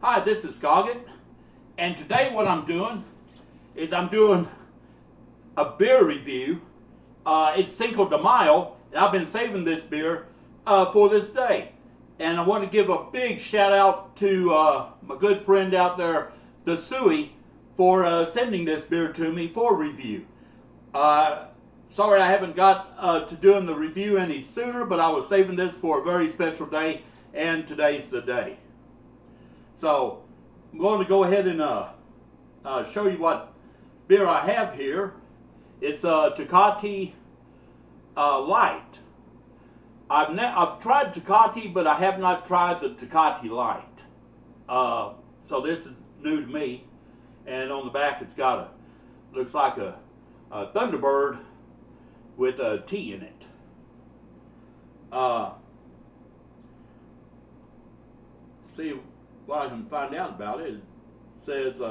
Hi, this is Skoggit, and today what I'm doing is I'm doing a beer review. It's Cinco De Mayo, and I've been saving this beer for this day. And I want to give a big shout out to my good friend out there, the Suey, for sending this beer to me for review. Sorry I haven't got to doing the review any sooner, but I was saving this for a very special day, and today's the day. So I'm going to go ahead and show you what beer I have here. It's Tecate Light. I've tried Tecate, but I have not tried the Tecate Light. So this is new to me. And on the back, it's got looks like a Thunderbird with a T in it. See what I can find out about it. It says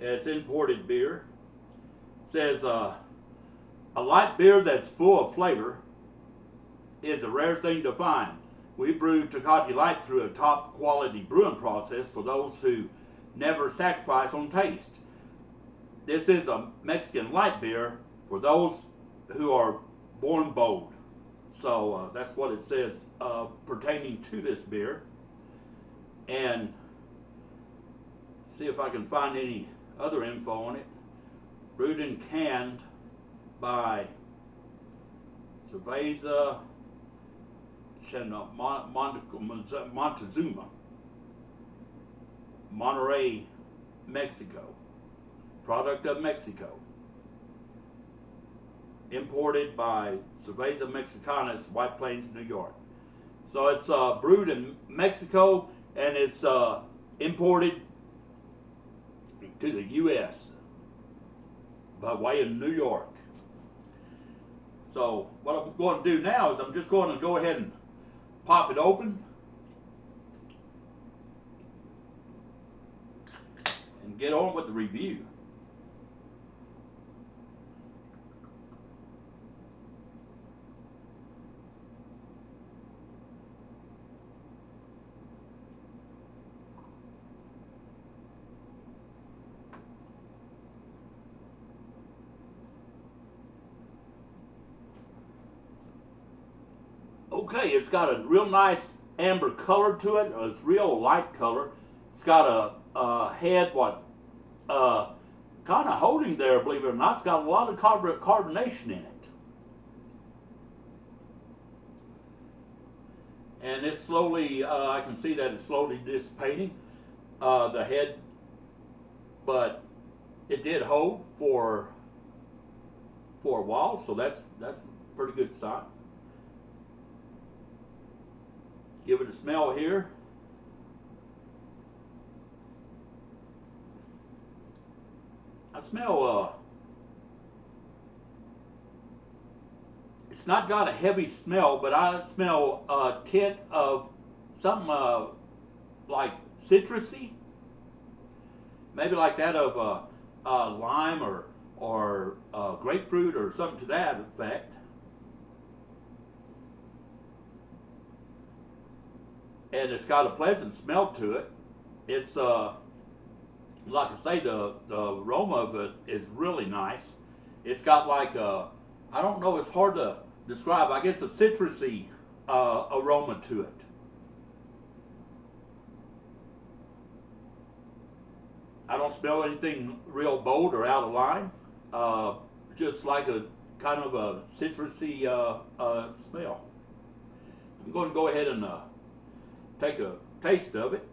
it's imported beer. It says a light beer that's full of flavor is a rare thing to find. We brew Tecate Light through a top quality brewing process for those who never sacrifice on taste. This is a Mexican light beer for those who are born bold. So that's what it says pertaining to this beer. And see if I can find any other info on it. Brewed and canned by Cerveza Montezuma, Monterrey, Mexico. Product of Mexico. Imported by Cerveza Mexicanas, White Plains, New York. So it's brewed in Mexico, and it's imported to the U.S. by way of New York. So what I'm going to do now is I'm just going to go ahead and pop it open and get on with the review. Okay, it's got a real nice amber color to it. It's real light color. It's got a head, kind of holding there, believe it or not. It's got a lot of carbonation in it. And it's slowly, I can see that it's slowly dissipating, the head, but it did hold for a while, so that's a pretty good sign. Give it a smell here. I smell, it's not got a heavy smell, but I smell a tint of something like citrusy. Maybe like that of lime or grapefruit or something to that effect. And it's got a pleasant smell to it. It's like I say, the aroma of it is really nice. It's got like I don't know, it's hard to describe. I guess a citrusy aroma to it. I don't smell anything real bold or out of line. Just like a kind of a citrusy smell. I'm going to go ahead and take a taste of it.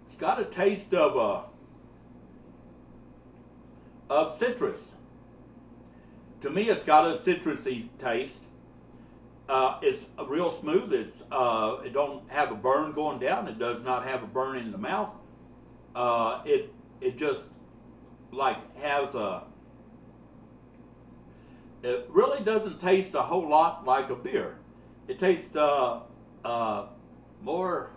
It's got a taste of citrus. To me, it's got a citrusy taste. It's real smooth. It don't have a burn going down. It does not have a burn in the mouth. It just like has it really doesn't taste a whole lot like a beer. It tastes more.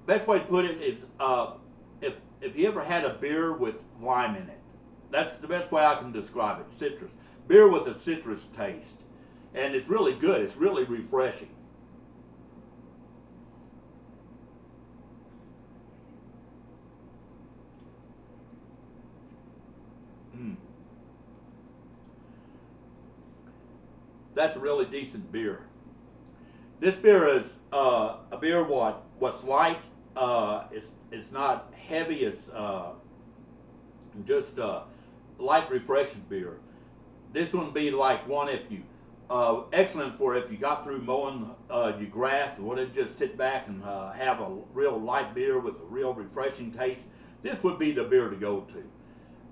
Best way to put it is if you ever had a beer with lime in it, that's the best way I can describe it. Citrus beer with a citrus taste, and it's really good. It's really refreshing. That's a really decent beer. This beer is a beer what's light. It's not heavy. It's just light, refreshing beer. This one would be like one if you excellent for if you got through mowing your grass and wanted to just sit back and have a real light beer with a real refreshing taste. This would be the beer to go to.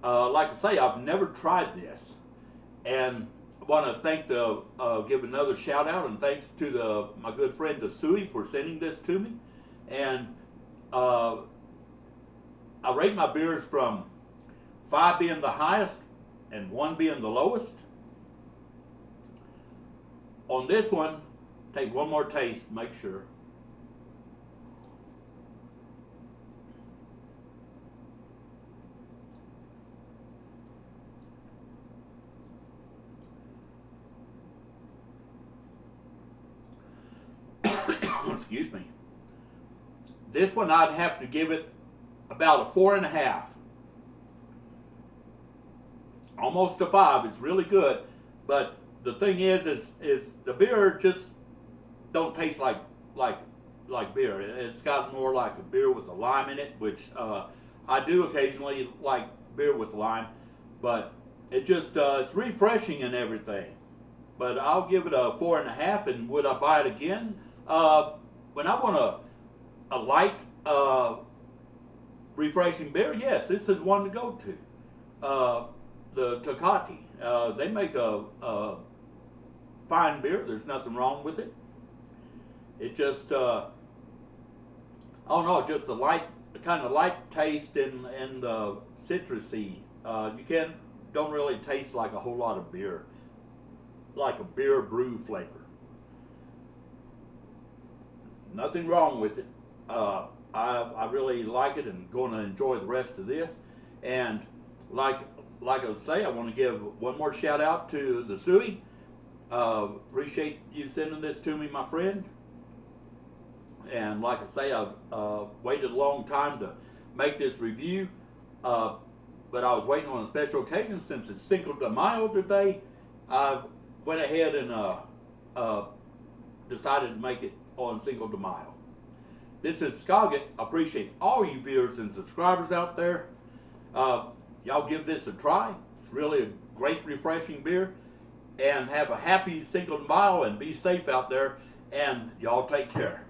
Like I say, I've never tried this, and I want to give another shout out and thanks to my good friend the Suey for sending this to me. And I rate my beers from 5 being the highest and 1 being the lowest. On this one, take one more taste, make sure. Excuse me. This one I'd have to give it about a 4.5. Almost a 5. It's really good, but the thing is the beer just don't taste like beer. It's got more like a beer with a lime in it, which I do occasionally like beer with lime, but it just it's refreshing and everything. But I'll give it a 4.5. And would I buy it again? When I want a light, refreshing beer, yes, this is one to go to. The Tecate, they make a fine beer. There's nothing wrong with it. It just, I don't know, just the light, kind of light taste and the citrusy. You don't really taste like a whole lot of beer, like a beer brew flavor. Nothing wrong with it. I really like it and going to enjoy the rest of this. And like I say, I want to give one more shout out to the Suey. Appreciate you sending this to me, my friend. And like I say, I've waited a long time to make this review, but I was waiting on a special occasion since it's Cinco De Mayo today. I went ahead and decided to make it on Cinco De Mayo. This is Skoggit. I appreciate all you viewers and subscribers out there. Y'all give this a try. It's really a great, refreshing beer. And have a happy Cinco de Mayo and be safe out there. And y'all take care.